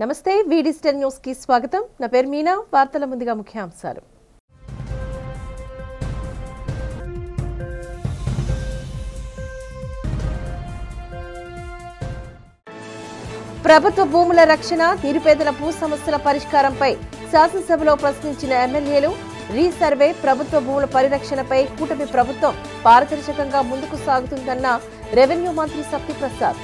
నమస్తే వి digital news కి స్వాగతం. నా పేరు మీనా. వార్తల ముందుగా ముఖ్యాంశాలు. ప్రభుత్వ భూముల రక్షణ, నిరుపేదల భూ సమస్యల పరిష్కారంపై శాసనసభలో ప్రశ్నించిన ఎమ్మెల్యేలు, రీసర్వే, ప్రభుత్వ భూముల పరిరక్షణపై కూటమి ప్రభుత్వం పారదర్శకంగా ముందుకు సాగుతుందన్న రెవెన్యూ మంత్రి సత్యప్రసాద్.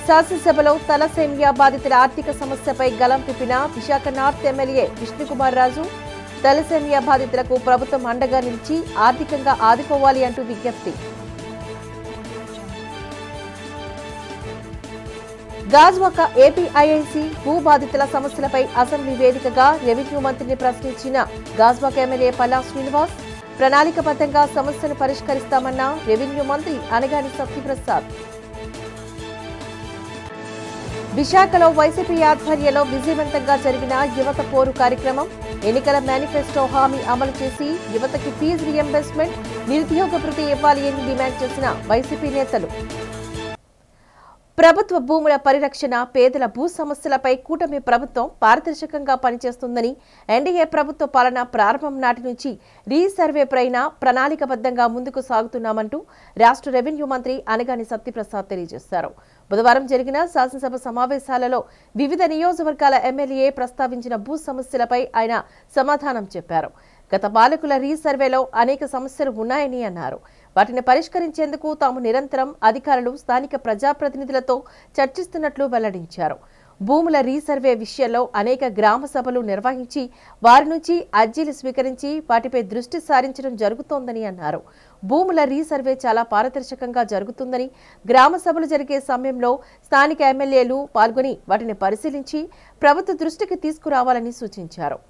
శాసనసభలో తలసేమియా బాధితుల ఆర్థిక సమస్యపై గలం విప్పిన Visakha north MLA Vishnukumar Raju. Thalassemia బాధితులకు ప్రభుత్వం అండగా నిలిచి ఆర్థికంగా ఆదుకోవాలి అంటూ విజ్ఞప్తి. గాజ్వాక ఏపీఐఐసి భూ బాధితుల సమస్యలపై అసెంబ్లీ వేదికగా రెవెన్యూ మంత్రిని ప్రశ్నించిన గాజ్వాక ఎమ్మెల్యే పల్లా శ్రీనివాస్. ప్రణాళికబద్ధంగా సమస్యను పరిష్కరిస్తామన్న రెవెన్యూ మంత్రి అనగాని సత్యప్రసాద్. విశాఖలో వైసీపీ ఆధ్వర్యంలో విజయవంతంగా జరిగిన యువత పోరు కార్యక్రమం. ఎన్నికల మేనిఫెస్టో హామీ అమలు చేసి యువతకి ఫీజు రియంబర్స్మెంట్, నిరుద్యోగ భృతి ఇవ్వాలి అని డిమాండ్ చేసిన వైసీపీ నేతలు. ప్రభుత్వ భూముల పరిరక్షణ, పేదల భూ సమస్యలపై కూటమి ప్రభుత్వం పారదర్శకంగా పనిచేస్తుందని, ఎన్డీఏ ప్రభుత్వ పాలన ప్రారంభం నాటి నుంచి రీసర్వేపైన ప్రణాళికబద్ధంగా ముందుకు సాగుతున్నామంటూ రాష్ట్ర రెవెన్యూ మంత్రి అనగాని సత్యప్రసాద్ తెలియజేశారు. బుధవారం జరిగిన శాసనసభ సమావేశాలలో వివిధ నియోజకవర్గాల ఎమ్మెల్యే ప్రస్తావించిన భూ సమస్యలపై ఆయన సమాధానం చెప్పారు. గత పాలకుల రీసర్వేలో అనేక సమస్యలు ఉన్నాయని అన్నారు. వాటిని పరిష్కరించేందుకు తాము నిరంతరం అధికారులు, స్థానిక ప్రజాప్రతినిధులతో చర్చిస్తున్నట్లు వెల్లడించారు. భూముల రీసర్వే విషయంలో అనేక గ్రామ సభలు నిర్వహించి వారి నుంచి అర్జీలు స్వీకరించి వాటిపై దృష్టి సారించడం జరుగుతోందని అన్నారు. భూముల రీసర్వే చాలా పారదర్శకంగా జరుగుతుందని, గ్రామ సభలు జరిగే సమయంలో స్థానిక ఎమ్మెల్యేలు పాల్గొని వాటిని పరిశీలించి ప్రభుత్వ దృష్టికి తీసుకురావాలని సూచించారు.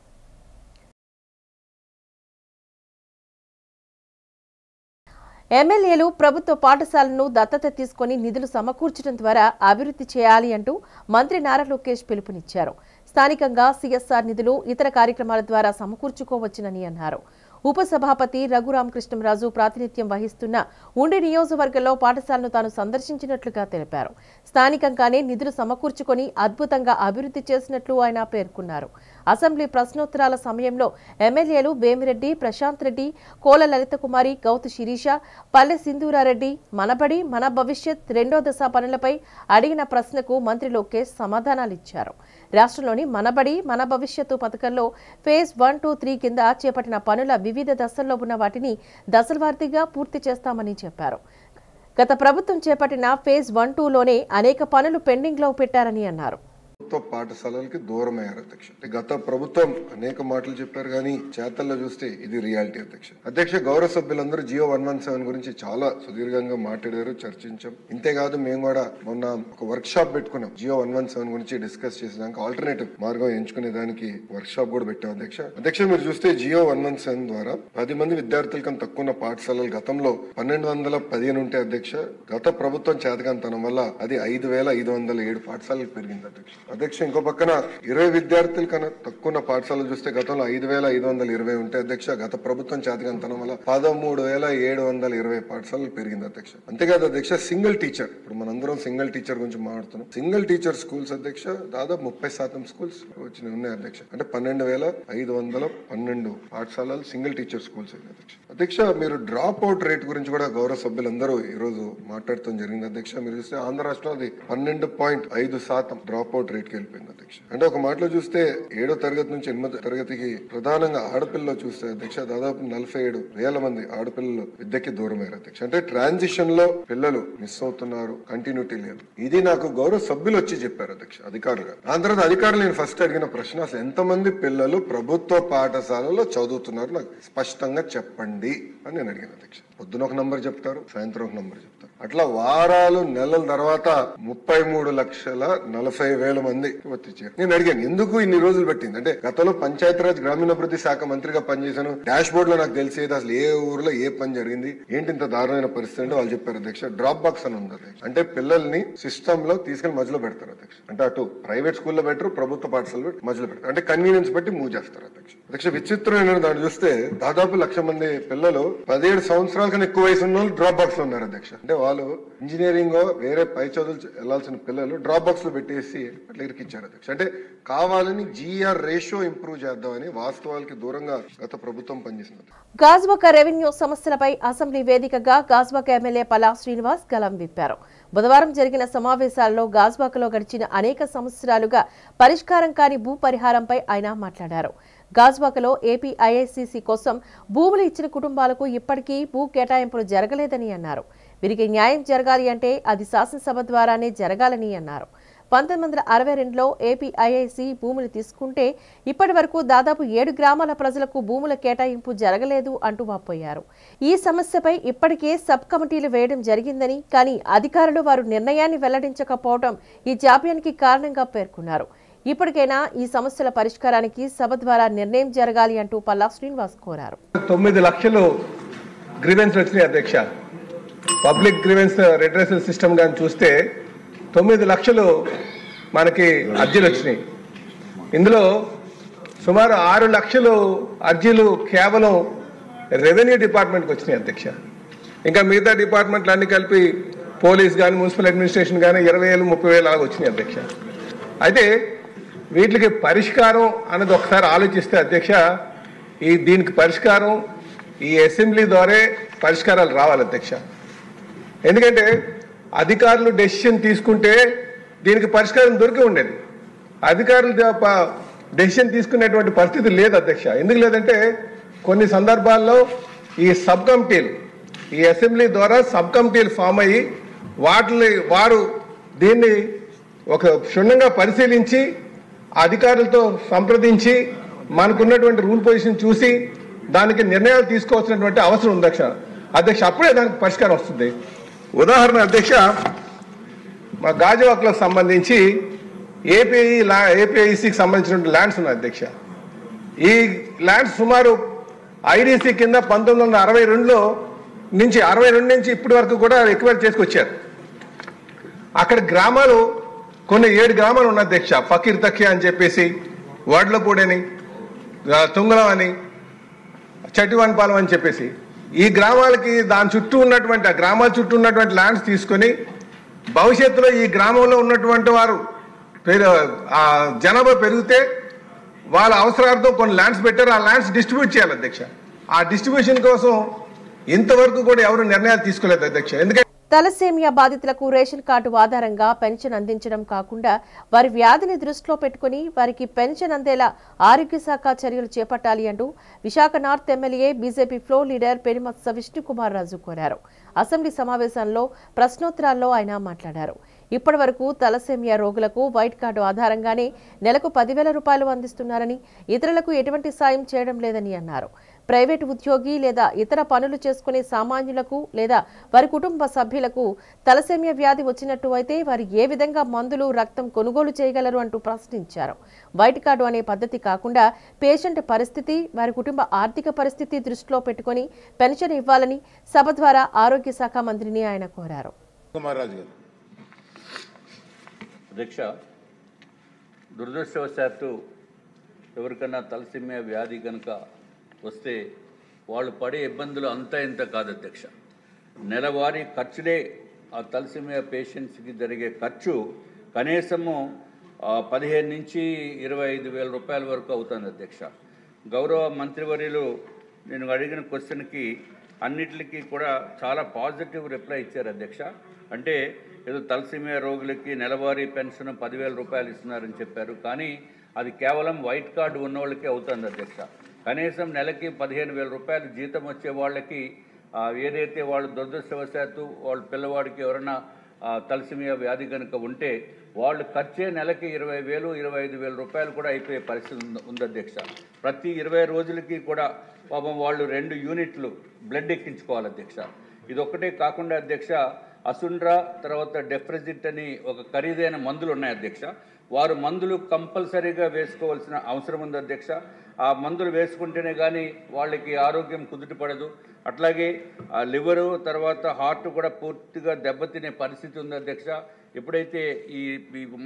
ఎమ్మెల్యేలు ప్రభుత్వ పాఠశాలను దత్తత తీసుకుని నిధులు సమకూర్చడం ద్వారా అభివృద్ధి చేయాలి అంటూ మంత్రి నారా లోకేష్ పిలుపునిచ్చారు. స్థానికంగా సీఎస్ఆర్ నిధులు ఇతర కార్యక్రమాల ద్వారా సమకూర్చుకోవచ్చునని అన్నారు. ఉపసభాపతి రఘురామకృష్ణరాజు ప్రాతినిధ్యం వహిస్తున్న ఉండి నియోజకవర్గంలో పాఠశాలను తాను సందర్శించినట్లుగా తెలిపారు. స్థానికంగానే నిధులు సమకూర్చుకొని అద్భుతంగా అభివృద్ధి చేసినట్లు ఆయన పేర్కొన్నారు. అసెంబ్లీ ప్రశ్నోత్తరాల సమయంలో ఎమ్మెల్యేలు వేమిరెడ్డి, ప్రశాంత్ రెడ్డి, కోల లలిత కుమారి, గౌతు శిరీష, పల్లె సింధూరారెడ్డి మనబడి మన భవిష్యత్ రెండో దశ పనులపై అడిగిన ప్రశ్నకు మంత్రి లోకేష్ సమాధానాలిచ్చారు. రాష్ట్రంలోని మనబడి మన భవిష్యత్తు పథకంలో ఫేజ్ 1, 2, 3 కింద చేపట్టిన పనుల వివిధ దశల్లో ఉన్న వాటిని దశలవారీగా పూర్తి చేస్తామని చెప్పారు. గత ప్రభుత్వం చేపట్టిన ఫేజ్ 1, 2లోనే అనేక పనులు పెండింగ్ లో పెట్టారని అన్నారు. పాఠశాలలకి దూరం అయ్యారు అధ్యక్ష. గత ప్రభుత్వం అనేక మాటలు చెప్పారు కానీ చేతల్లో చూస్తే ఇది రియాలిటీ అధ్యక్ష. గౌరవ సభ్యులందరూ జియో 117 గురించి చాలా సుదీర్ఘంగా మాట్లాడారు, చర్చించాం. ఇంతేకాదు మేము కూడా మొన్న ఒక వర్క్ షాప్ పెట్టుకున్నాం. జియో 117 గురించి డిస్కస్ చేసినాక ఆల్టర్నేటివ్ మార్గం ఎంచుకునే దానికి వర్క్ షాప్ కూడా పెట్టాం అధ్యక్ష. మీరు చూస్తే జియో 117 ద్వారా 10 మంది విద్యార్థుల కన్నా తక్కువ ఉన్న పాఠశాలలు గతంలో 1215 ఉంటే అధ్యక్ష, గత ప్రభుత్వం చేతకాంతనం వల్ల అది 5507 పాఠశాలలకు పెరిగింది అధ్యక్ష. ఇంకో పక్కన 20 విద్యార్థుల కన్నా తక్కువ ఉన్న పాఠశాలలు చూస్తే గతంలో 5520 ఉంటే అధ్యక్ష, గత ప్రభుత్వం చేతకాంతనం వల్ల 13720 పాఠశాలలు పెరిగింది అధ్యక్ష. అంతేకాదు అధ్యక్ష, సింగిల్ టీచర్, ఇప్పుడు మనందరం సింగిల్ టీచర్ గురించి మాట్లాడుతున్నాం. సింగిల్ టీచర్ స్కూల్స్ అధ్యక్ష దాదాపు 30% స్కూల్స్ వచ్చినాయి ఉన్నాయి అధ్యక్ష. అంటే 12512 పాఠశాలలు సింగిల్ టీచర్ స్కూల్స్ అధ్యక్ష. మీరు డ్రాప్ అవుట్ రేట్ గురించి కూడా గౌరవ సభ్యులందరూ ఈ రోజు మాట్లాడటం జరిగింది అధ్యక్ష. మీరు చూస్తే ఆంధ్ర రాష్ట్రంలో అది 12.5% డ్రాప్ అవుట్ రేట్ కి వెళ్ళిపోయింది అధ్యక్ష. అంటే ఒక మాటలో చూస్తే 7వ తరగతి నుంచి 8వ తరగతికి ప్రధానంగా ఆడపిల్లలు చూస్తే అధ్యక్ష దాదాపు 47,000 మంది ఆడపిల్లలు విద్యకి దూరం అయ్యారు అధ్యక్ష. అంటే ట్రాన్సిషన్ లో పిల్లలు మిస్ అవుతున్నారు, కంటిన్యూటీ లేదు. ఇది నాకు గౌరవ సభ్యులు వచ్చి చెప్పారు అధ్యక్ష, అధికారులుగా. ఆ తర్వాత అధికారులు నేను ఫస్ట్ అడిగిన ప్రశ్న, అసలు ఎంతమంది పిల్లలు ప్రభుత్వ పాఠశాలలో చదువుతున్నారు నాకు స్పష్టంగా చెప్పండి అని నేను అడిగాను అధ్యక్ష. పొద్దున ఒక నంబర్ చెప్తారు, సాయంత్రం ఒక నంబర్ చెప్తారు. అట్లా వారాలు నెలల తర్వాత 33,40,000 మంది వచ్చి నేను అడిగాను, ఎందుకు ఇన్ని రోజులు పెట్టింది అంటే, గతంలో పంచాయతీరాజ్ గ్రామీణాభివృద్ధి శాఖ మంత్రిగా పనిచేశాను. డాష్ బోర్డ్ లో నాకు తెలిసేది అసలు ఏ ఊర్లో ఏ పని జరిగింది, ఏంటి ఇంత దారుణమైన పరిస్థితి అంటే వాళ్ళు చెప్పారు అధ్యక్ష, డ్రాప్ బాక్స్ అని ఉంది అధ్యక్ష. అంటే పిల్లల్ని సిస్టమ్ లో తీసుకెళ్లి మధ్యలో పెడతారు అధ్యక్ష. అంటే అటు ప్రైవేట్ స్కూల్లో పెట్టరు, ప్రభుత్వ పాఠశాలలో మధ్యలో పెడతారు. అంటే కన్వీనియన్స్ బట్టి మూవ్ చేస్తారు అధ్యక్ష. విచిత్రమైన దాన్ని చూస్తే దాదాపు 1,00,000 మంది పిల్లలు 17 సంవత్సరాలు సంవత్సరాల కన్నా ఎక్కువ వయసు ఉన్న వాళ్ళు డ్రాప్ బాక్స్ లో ఉన్నారు అధ్యక్ష. అంటే వాళ్ళు ఇంజనీరింగ్ వేరే పై చదువులు వెళ్లాల్సిన పిల్లలు డ్రాప్ బాక్స్ లో పెట్టేసి అట్లా ఇరికిచ్చారు అధ్యక్ష. అంటే కావాలని జీఆర్ రేషియో ఇంప్రూవ్ చేద్దామని వాస్తవాలకి దూరంగా గత ప్రభుత్వం పనిచేసింది. గాజువాక రెవెన్యూ సమస్యలపై అసెంబ్లీ వేదికగా గాజువాక ఎమ్మెల్యే పల్లా శ్రీనివాస్ గలం విప్పారు. బుధవారం జరిగిన సమావేశాల్లో గాజువాకలో గడిచిన అనేక సంవత్సరాలుగా పరిష్కారం కాని భూ పరిహారంపై ఆయన మాట్లాడారు. గాజువాకలో ఏపీ ఐఐసిసి కోసం భూములు ఇచ్చిన కుటుంబాలకు ఇప్పటికీ భూ కేటాయింపులు జరగలేదని అన్నారు. వీరికి న్యాయం జరగాలి అంటే అది శాసనసభ ద్వారానే జరగాలని అన్నారు. 1962లో ఏపీ ఐఐసి భూములు తీసుకుంటే ఇప్పటి వరకు దాదాపు 7 గ్రామాల ప్రజలకు భూముల కేటాయింపు జరగలేదు అంటూ వాపోయారు. ఈ సమస్యపై ఇప్పటికే సబ్ కమిటీలు వేయడం జరిగిందని, కానీ అధికారులు వారు నిర్ణయాన్ని వెల్లడించకపోవడం ఈ జాప్యానికి కారణంగా పేర్కొన్నారు. ఇప్పటికైనా ఈ సమస్యల పరిష్కారానికి సభ ద్వారా నిర్ణయం జరగాలి అంటూ పల్లా శ్రీనివాస్ కోరారు. 9 లక్షలు గ్రీవెన్స్ వచ్చినాయి అధ్యక్ష. పబ్లిక్ గ్రీవెన్స్ రిడ్రెసల్ సిస్టమ్ గాని చూస్తే 9 లక్షలు మనకి అర్జీలు వచ్చినాయి. ఇందులో సుమారు 6 లక్షలు అర్జీలు కేవలం రెవెన్యూ డిపార్ట్మెంట్కి వచ్చినాయి అధ్యక్ష. ఇంకా మిగతా డిపార్ట్మెంట్లు అన్ని కలిపి పోలీస్ కానీ మున్సిపల్ అడ్మినిస్ట్రేషన్ కానీ 20,000 30,000 అలాగ వచ్చినాయి అధ్యక్ష. అయితే వీటికి పరిష్కారం అన్నది ఒకసారి ఆలోచిస్తే అధ్యక్ష, దీనికి పరిష్కారం ఈ అసెంబ్లీ ద్వారా పరిష్కారాలు రావాలి అధ్యక్ష. ఎందుకంటే అధికారులు డెసిషన్ తీసుకుంటే దీనికి పరిష్కారం దొరికి ఉండేది. అధికారులు డెసిషన్ తీసుకునేటువంటి పరిస్థితి లేదు అధ్యక్ష. ఎందుకు లేదంటే కొన్ని సందర్భాల్లో ఈ సబ్ కమిటీలు, ఈ అసెంబ్లీ ద్వారా సబ్ కమిటీలు ఫామ్ అయ్యి వారు దీన్ని ఒక క్షుణ్ణంగా పరిశీలించి అధికారులతో సంప్రదించి మనకున్నటువంటి రూల్ పొజిషన్ చూసి దానికి నిర్ణయాలు తీసుకోవాల్సినటువంటి అవసరం ఉంది అధ్యక్ష. అప్పుడే దానికి పరిష్కారం వస్తుంది. ఉదాహరణ అధ్యక్ష, మా గాజువాకలకు సంబంధించి ఏపీఐసికి సంబంధించిన ల్యాండ్స్ ఉన్నాయి అధ్యక్ష. ఈ ల్యాండ్స్ సుమారు ఐడిసి కింద 1962 నుంచి ఇప్పటి వరకు కూడా రిక్వైర్ చేసుకొచ్చారు. అక్కడ గ్రామాలు కొన్ని 7 గ్రామాలు ఉన్నాయి అధ్యక్ష. ఫకీర్ తఖ్యా అని చెప్పేసి, వడ్లపూడని, తుంగలం అని, చటివన్పాలెం అని చెప్పేసి ఈ గ్రామాలకి దాని చుట్టూ ఉన్నటువంటి ఆ గ్రామాల చుట్టూ ఉన్నటువంటి ల్యాండ్స్ తీసుకొని భవిష్యత్తులో ఈ గ్రామంలో ఉన్నటువంటి వారు జనాభా పెరిగితే వాళ్ళ అవసరాలతో కొన్ని ల్యాండ్స్ పెట్టారు. ఆ ల్యాండ్స్ డిస్ట్రిబ్యూట్ చేయాలి అధ్యక్ష. ఆ డిస్ట్రిబ్యూషన్ కోసం ఇంతవరకు కూడా ఎవరు నిర్ణయాలు తీసుకోలేదు అధ్యక్ష. ఎందుకంటే తలసేమియా బాధితులకు రేషన్ కార్డు ఆధారంగా పెన్షన్ అందించడం కాకుండా వారి వ్యాధిని దృష్టిలో పెట్టుకుని వారికి పెన్షన్ అందేలా ఆరోగ్య శాఖ చర్యలు చేపట్టాలి అంటూ Visakha north MLA BJP floor leader Perimatsa Vishnukumar Raju కోరారు. అసెంబ్లీ సమావేశంలో ప్రశ్నోత్తరాల్లో ఆయన మాట్లాడారు. ఇప్పటి వరకు తలసేమియా రోగులకు వైట్ కార్డు ఆధారంగానే నెలకు 10,000 రూపాయలు అందిస్తున్నారని, ఇతరులకు ఎటువంటి సాయం చేయడం లేదని అన్నారు. ప్రైవేటు ఉద్యోగి లేదా ఇతర పనులు చేసుకునే సామాన్యులకు లేదా వారి కుటుంబ సభ్యులకు తలసేమియా వ్యాధి వచ్చినట్టు అయితే వారు ఏ విధంగా మందులు, రక్తం కొనుగోలు చేయగలరు అంటూ ప్రశ్నించారు. వైట్ కార్డు అనే పద్ధతి కాకుండా పేషెంట్ పరిస్థితి, వారి కుటుంబ ఆర్థిక పరిస్థితి దృష్టిలో పెట్టుకుని పెన్షన్ ఇవ్వాలని సభ ద్వారా ఆరోగ్య శాఖ మంత్రిని ఆయన కోరారు. అధ్యక్ష, దురదృష్టవశాత్తు ఎవరికన్నా తలసేమియా వ్యాధి కనుక వస్తే వాళ్ళు పడే ఇబ్బందులు అంతా ఇంత కాదు అధ్యక్ష. నెలవారీ ఖర్చులే ఆ తలసేమియా పేషెంట్స్కి జరిగే ఖర్చు కనీసము 15,000 నుంచి 25,000 రూపాయల వరకు అవుతుంది అధ్యక్ష. గౌరవ మంత్రివర్యులు నేను అడిగిన క్వశ్చన్కి అన్నిటికీ కూడా చాలా పాజిటివ్ రిప్లై ఇచ్చారు అధ్యక్ష. అంటే ఏదో తలసేమియా రోగులకి నెలవారీ పెన్షన్ 10,000 రూపాయలు ఇస్తున్నారని చెప్పారు. కానీ అది కేవలం వైట్ కార్డు ఉన్న వాళ్ళకే అవుతుంది అధ్యక్ష. కనీసం నెలకి 15,000 రూపాయలు జీతం వచ్చే వాళ్ళకి ఏదైతే వాళ్ళు దురదృష్టవశాత్తు వాళ్ళ పిల్లవాడికి ఎవరైనా తలసేమియా వ్యాధి కనుక ఉంటే వాళ్ళు ఖర్చే నెలకి 20,000 25,000 రూపాయలు కూడా అయిపోయే పరిస్థితి ఉంది అధ్యక్ష. ప్రతి 20 రోజులకి కూడా పాపం వాళ్ళు 2 యూనిట్లు బ్లడ్ ఎక్కించుకోవాలి అధ్యక్ష. ఇదొక్కటే కాకుండా అధ్యక్ష, అసుండ్రా తర్వాత డెఫ్రెజిట్ అని ఒక ఖరీదైన మందులు ఉన్నాయి అధ్యక్ష. వారు మందులు కంపల్సరీగా వేసుకోవాల్సిన అవసరం ఉంది అధ్యక్ష. ఆ మందులు వేసుకుంటేనే కానీ వాళ్ళకి ఆరోగ్యం కుదుటపడదు. అట్లాగే లివరు తర్వాత హార్ట్ కూడా పూర్తిగా దెబ్బతినే పరిస్థితి ఉంది అధ్యక్ష. ఎప్పుడైతే ఈ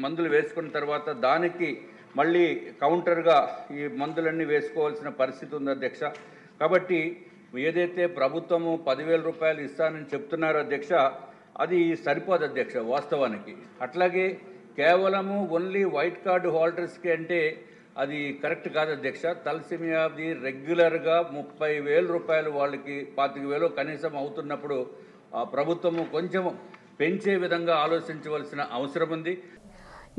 మందులు వేసుకున్న తర్వాత దానికి మళ్ళీ కౌంటర్గా ఈ మందులన్నీ వేసుకోవాల్సిన పరిస్థితి ఉంది అధ్యక్ష. కాబట్టి ఏదైతే ప్రభుత్వము 10,000 రూపాయలు ఇస్తానని చెప్తున్నారో అధ్యక్ష, అది సరిపోదు అధ్యక్ష వాస్తవానికి. అట్లాగే కేవలము ఓన్లీ వైట్ కార్డు హోల్డర్స్కి అంటే అది కరెక్ట్ కాదు అధ్యక్ష. తలసిమియాది రెగ్యులర్గా 30,000 రూపాయలు వాళ్ళకి 25,000 కనీసం అవుతున్నప్పుడు ఆ ప్రభుత్వము కొంచెం పెంచే విధంగా ఆలోచించవలసిన అవసరం ఉంది.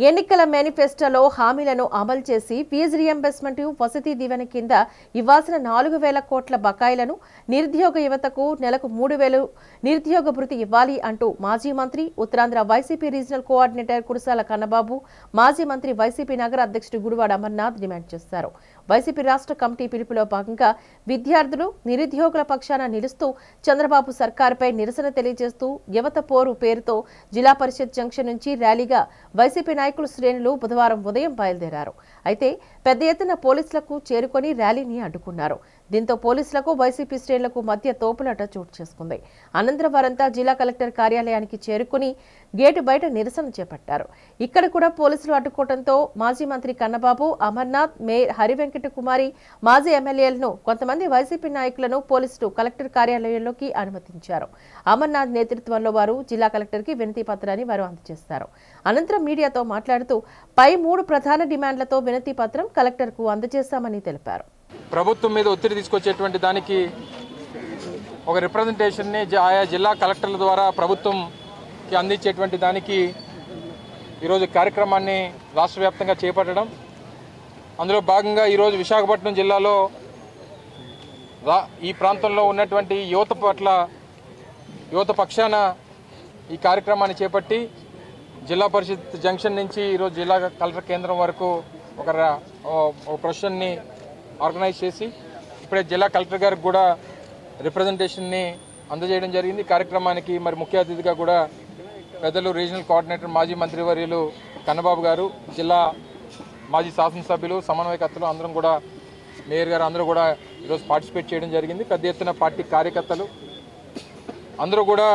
ఎన్నికల మేనిఫెస్టోలో హామీలను అమలు చేసి ఫీజు రియంబర్స్మెంట్, వసతి దీవెన కింద ఇవ్వాల్సిన 4,000 కోట్ల బకాయిలను, నిరుద్యోగ యువతకు నెలకు 3,000 నిరుద్యోగ భృతి ఇవ్వాలి అంటూ మాజీ మంత్రి, Uttarandhra YCP regional coordinator Kurasala Kannababu, మాజీ మంత్రి, వైసీపీ నగర అధ్యక్షుడు గుడివాడ అమర్నాథ్ డిమాండ్ చేశారు. వైసీపీ రాష్ట్ర కమిటీ పిలుపులో భాగంగా విద్యార్థులు, నిరుద్యోగుల పక్షాన నిలుస్తూ చంద్రబాబు సర్కారుపై నిరసన తెలియజేస్తూ యువత పోరు పేరుతో జిల్లా పరిషత్ జంక్షన్ నుంచి ర్యాలీగా వైసీపీ నాయకులు శ్రేణులు బుధవారం ఉదయం బయలుదేరారు. అయితే పెద్ద ఎత్తున పోలీసులకు చేరుకొని ర్యాలీని అడ్డుకున్నారు. దీంతో పోలీసులకు, వైసీపీ శ్రేణులకు మధ్య తోపులాట చోటు చేసుకుంది. అనంతరం వారంతా జిల్లా కలెక్టర్ కార్యాలయానికి చేరుకుని గేటు బయట నిరసన చేపట్టారు. ఇక్కడ కూడా పోలీసులు అడ్డుకోవడంతో మాజీ మంత్రి కన్నబాబు, అమర్నాథ్, మేయర్ హరివెంకట కుమారి, మాజీ ఎమ్మెల్యేలను, కొంతమంది వైసీపీ నాయకులను పోలీసులు కలెక్టర్ కార్యాలయంలోకి అనుమతించారు. అమర్నాథ్ నేతృత్వంలో వారు జిల్లా కలెక్టర్కి వినతి పత్రాన్ని వారు అందజేస్తారు. అనంతరం మీడియాతో మాట్లాడుతూ పై 3 ప్రధాన డిమాండ్లతో వినతి పత్రం కలెక్టర్కు అందజేశామని తెలిపారు. ప్రభుత్వం మీద ఒత్తిడి తీసుకొచ్చేటువంటి దానికి ఒక రిప్రజెంటేషన్ని ఆయా జిల్లా కలెక్టర్ల ద్వారా ప్రభుత్వంకి అందించేటువంటి దానికి ఈరోజు కార్యక్రమాన్ని రాష్ట్ర వ్యాప్తంగా చేపట్టడం. అందులో భాగంగా ఈరోజు విశాఖపట్నం జిల్లాలో ఈ ప్రాంతంలో ఉన్నటువంటి యువత పక్షాన ఈ కార్యక్రమాన్ని చేపట్టి జిల్లా పరిషత్ జంక్షన్ నుంచి ఈరోజు జిల్లా కలెక్టర్ కేంద్రం వరకు ఒక ప్రొసెషన్ని ఆర్గనైజ్ చేసి ఇప్పుడే జిల్లా కలెక్టర్ గారికి కూడా రిప్రజెంటేషన్ని అందజేయడం జరిగింది. కార్యక్రమానికి మరి ముఖ్య అతిథిగా కూడా పెద్దలు రీజనల్ కోఆర్డినేటర్, మాజీ మంత్రివర్యులు కన్నబాబు గారు, జిల్లా మాజీ శాసనసభ్యులు, సమన్వయకర్తలు అందరం కూడా, మేయర్ గారు అందరూ కూడా ఈరోజు పార్టిసిపేట్ చేయడం జరిగింది. పెద్ద ఎత్తున పార్టీ కార్యకర్తలు అందరూ కూడా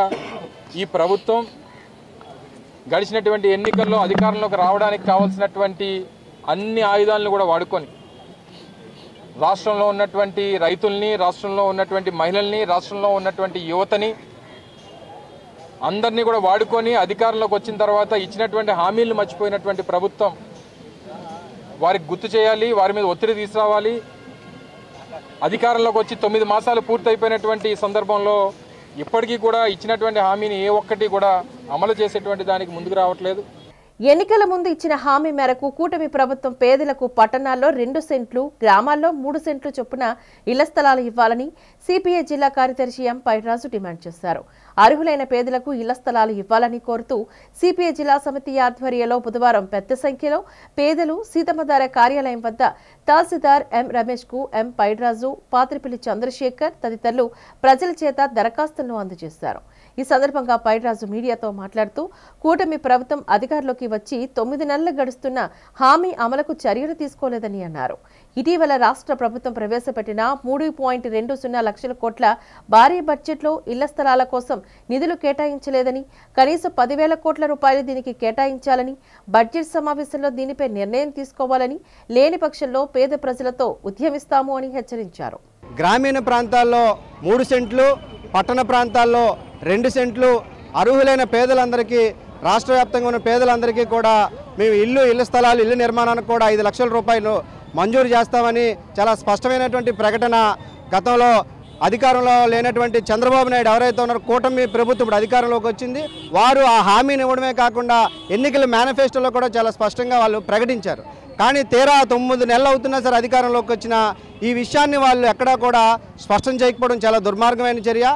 ఈ ప్రభుత్వం గడిచినటువంటి ఎన్నికల్లో అధికారంలోకి రావడానికి కావాల్సినటువంటి అన్ని ఆయుధాలను కూడా వాడుకొని రాష్ట్రంలో ఉన్నటువంటి రైతుల్ని, రాష్ట్రంలో ఉన్నటువంటి మహిళల్ని, రాష్ట్రంలో ఉన్నటువంటి యువతని అందరినీ కూడా వాడుకొని అధికారంలోకి వచ్చిన తర్వాత ఇచ్చినటువంటి హామీలను మర్చిపోయినటువంటి ప్రభుత్వం వారికి గుర్తు చేయాలి, వారి మీద ఒత్తిడి తీసుకురావాలి. అధికారంలోకి వచ్చి 9 మాసాలు పూర్తయిపోయినటువంటి ఈ సందర్భంలో ఇప్పటికీ కూడా ఇచ్చినటువంటి హామీని ఏ ఒక్కటి కూడా అమలు చేసేటువంటి దానికి ముందుకు రావట్లేదు. ఎన్నికల ముందు ఇచ్చిన హామీ మేరకు కూటమి ప్రభుత్వం పేదలకు పట్టణాల్లో 2 సెంట్లు, గ్రామాల్లో 3 సెంట్లు చొప్పున ఇళ్ల స్థలాలు ఇవ్వాలని సిపిఐ జిల్లా కార్యదర్శి ఎం పైడిరాజు డిమాండ్ చేశారు. అర్హులైన పేదలకు ఇళ్ల స్థలాలు ఇవ్వాలని కోరుతూ సిపిఐ జిల్లా సమితి ఆధ్వర్యంలో బుధవారం పెద్ద సంఖ్యలో పేదలు సీతమ్మధార కార్యాలయం వద్ద తహసీల్దార్ ఎం రమేష్ కు ఎం పైడిరాజు, పాత్రిపల్లి చంద్రశేఖర్ తదితరులు ప్రజల చేత దరఖాస్తులను అందజేశారు. ఈ సందర్భంగా పైడిరాజు మీడియాతో మాట్లాడుతూ కూటమి ప్రభుత్వం అధికారంలోకి వచ్చి 9 నెలలు గడుస్తున్న హామీ అమలుకు చర్యలు తీసుకోలేదని అన్నారు. ఇటీవల రాష్ట్ర ప్రభుత్వం ప్రవేశపెట్టిన 3.20 లక్షల కోట్ల భారీ బడ్జెట్లో ఇళ్ల స్థలాల కోసం నిధులు కేటాయించలేదని, కనీసం 10,000 కోట్ల రూపాయలు దీనికి కేటాయించాలని, బడ్జెట్ సమావేశంలో దీనిపై నిర్ణయం తీసుకోవాలని, లేని పక్షంలో పేద ప్రజలతో ఉద్యమిస్తాము అని హెచ్చరించారు. గ్రామీణ ప్రాంతాల్లో 3 సెంట్లు, పట్టణ ప్రాంతాల్లో 2 సెంట్లు అర్హులైన పేదలందరికీ, రాష్ట్ర వ్యాప్తంగా ఉన్న పేదలందరికీ కూడా మేము ఇళ్ల స్థలాలు, ఇళ్ల నిర్మాణానికి కూడా 5 లక్షల రూపాయలు మంజూరు చేస్తామని చాలా స్పష్టమైనటువంటి ప్రకటన గతంలో అధికారంలో లేనటువంటి చంద్రబాబు నాయుడు ఎవరైతే ఉన్నారో కూటమి ప్రభుత్వం ఇప్పుడు అధికారంలోకి వచ్చింది, వారు ఆ హామీని ఇవ్వడమే కాకుండా ఎన్నికల మేనిఫెస్టోలో కూడా చాలా స్పష్టంగా వాళ్ళు ప్రకటించారు. కానీ తీరా 9 నెలలు అవుతున్నా సరే అధికారంలోకి వచ్చిన ఈ విషయాన్ని వాళ్ళు ఎక్కడా కూడా స్పష్టం చేయకపోవడం చాలా దుర్మార్గమైన చర్య.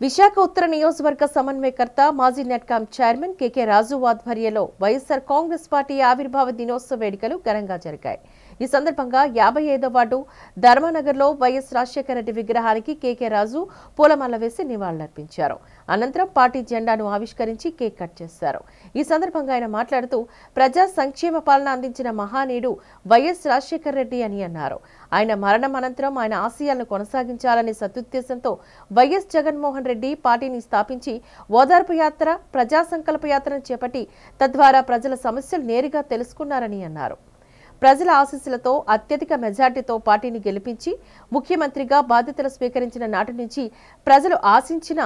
విశాఖ ఉత్తర నియోజకవర్గ సమన్వయకర్త, మాజీ నెట్కాం చైర్మన్ కెకే రాజు ఆధ్వర్యంలో వైఎస్ఆర్ కాంగ్రెస్ పార్టీ ఆవిర్భావ దినోత్సవ వేడుకలు ఘనంగా జరిగాయి. ఈ సందర్భంగా 55వ వార్డు ధర్మనగర్లో వైఎస్ రాజశేఖర రెడ్డి విగ్రహానికి కెకే రాజు పూలమాల వేసి నివాళులర్పించారు. అనంతరం పార్టీ జెండాను ఆవిష్కరించి కేక్ కట్ చేశారు. ఈ సందర్భంగా ఆయన మాట్లాడుతూ ప్రజా సంక్షేమ పాలన అందించిన మహానీయుడు వైఎస్ రాజశేఖర రెడ్డి అని అన్నారు. ఆయన మరణం అనంతరం ఆయన ఆశయాలను కొనసాగించాలనే సదుద్దేశంతో వైఎస్ జగన్మోహన్ రెడ్డి పార్టీని స్థాపించి ఓదార్పు యాత్ర, ప్రజా సంకల్ప యాత్రను చేపట్టి తద్వారా ప్రజల సమస్యలు నేరుగా తెలుసుకున్నారని అన్నారు. ప్రజల ఆశీస్సులతో అత్యధిక మెజార్టీతో పార్టీని గెలిపించి ముఖ్యమంత్రిగా బాధ్యతలు స్వీకరించిన నాటి నుంచి ప్రజలు ఆశించిన